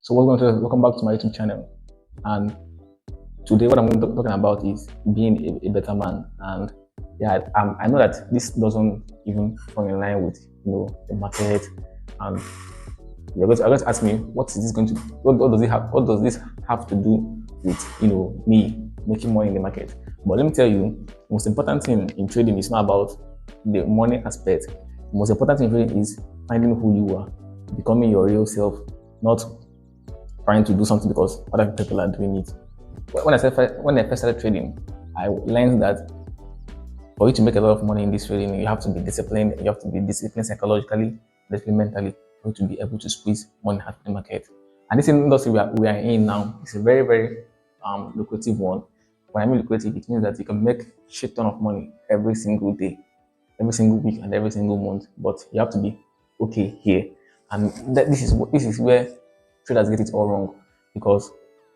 So welcome back to my YouTube channel. And today what I'm going to talking about is being a better man. And yeah, I know that this doesn't even fall in line with the market. And you're going to ask me, what is this going to what does it have what does this have to do with me making money in the market? But let me tell you, the most important thing in trading is not about the money aspect. The most important thing in trading is finding who you are, becoming your real self, not trying to do something because other people are doing it. When I first started trading, I learned that for you to make a lot of money in this trading, you have to be disciplined. You have to be disciplined psychologically, disciplined mentally, for you to be able to squeeze money out of the market. And this industry we are in now is a very, very lucrative one. When I mean lucrative, it means that you can make shit ton of money every single day, every single week, and every single month. But you have to be okay here. And this is where traders get it all wrong, because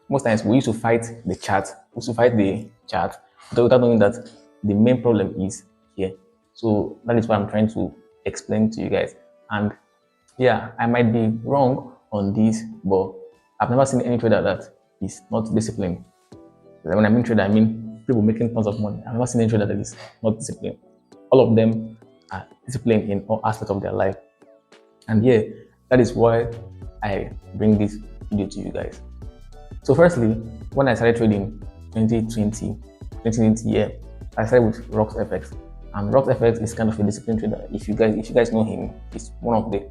most times we used to fight the chart, without knowing that the main problem is here. So that is what I'm trying to explain to you guys. And yeah, I might be wrong on this, but I've never seen any trader that is not disciplined. When I mean trader, I mean people making tons of money. I've never seen any trader that is not disciplined. All of them are disciplined in all aspects of their life. And yeah, that is why I bring this video to you guys. So firstly, when I started trading 2020, yeah, I started with Rox FX. And Rox FX is kind of a disciplined trader. If you guys know him, he's one of the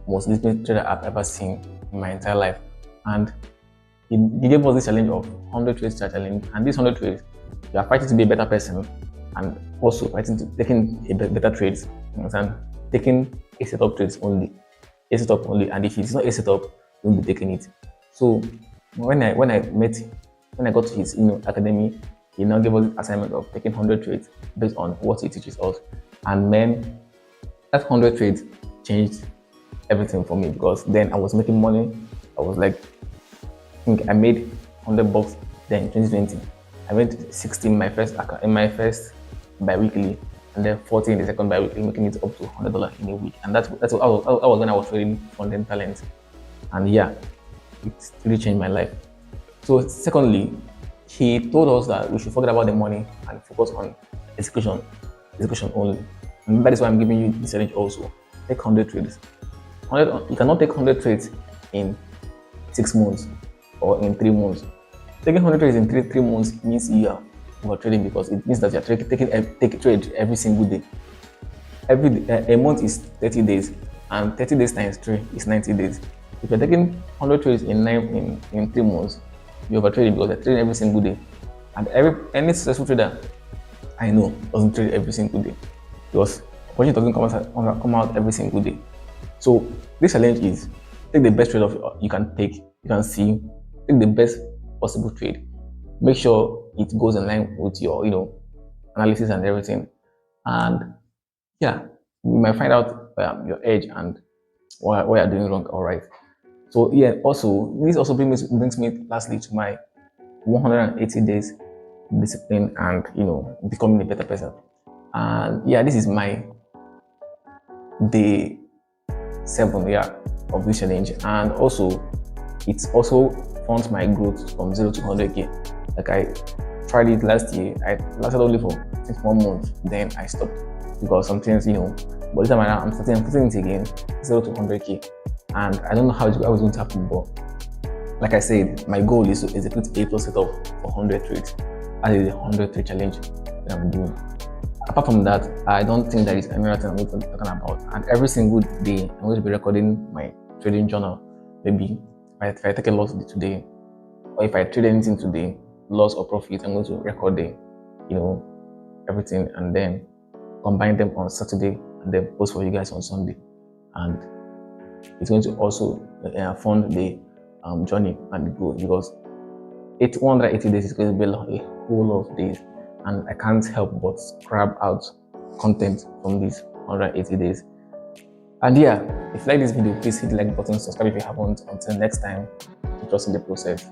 most disciplined trader I've ever seen in my entire life. And he gave us this challenge of 100 trades challenge. And this 100 trades, you are fighting to be a better person and also fighting to taking a better trades. You understand? Taking a setup trades only. A setup only. And if it's not a setup, you won't be taking it. So when I got to his academy, he now gave us the assignment of taking 100 trades based on what he teaches us. And man, that 100 trades changed everything for me, because then I was making money. I was like, I think I made $100 then in 2020. I made 60 in my first bi-weekly, and then 40 in the second bi-weekly, making it up to $100 in a week. And that's what I was when I was trading Funding Talent. And yeah, it really changed my life. So secondly, he told us that we should forget about the money and focus on execution only. And that is why I'm giving you this challenge also. Take 100 trades. You cannot take 100 trades in 6 months or in 3 months. Taking 100 trades in 3 months means you are over trading, because it means that you are taking trade every single day. A month is 30 days, and 30 days times 3 is 90 days. If you're taking 100 trades in 3 months, you're over trading, because they're trading every single day. And any successful trader I know doesn't trade every single day, because opportunity doesn't come out every single day. So this challenge is take the best trade you can take. Take the best possible trade. Make sure it goes in line with your analysis and everything. And yeah, you might find out your edge and what you're doing wrong. All right. So yeah, this also brings me lastly to my 180 days discipline and becoming a better person. And yeah, this is my day 7 of this challenge, and also it also funds my growth from 0 to 100k. Like I tried it last year. I lasted only for 1 month, then I stopped because some things, but this time around I'm putting it again, 0 to 100k, and I don't know how it's going to happen, but like I said, my goal is to execute A+ setup for 100 trades. That is the 100 trade challenge that I'm doing. Apart from that, I don't think there is any other thing I'm going to be talking about. And every single day, I'm going to be recording my trading journal. Maybe if I take a loss today, or if I trade anything today, loss or profit, I'm going to record everything, and then combine them on Saturday, and then post for you guys on Sunday. And it's going to also fund the journey and the growth, because 180 days is going to be a whole lot of days, and I can't help but scrap out content from these 180 days. And yeah, if you like this video, please hit the like button, subscribe if you haven't. Until next time, trust in the process.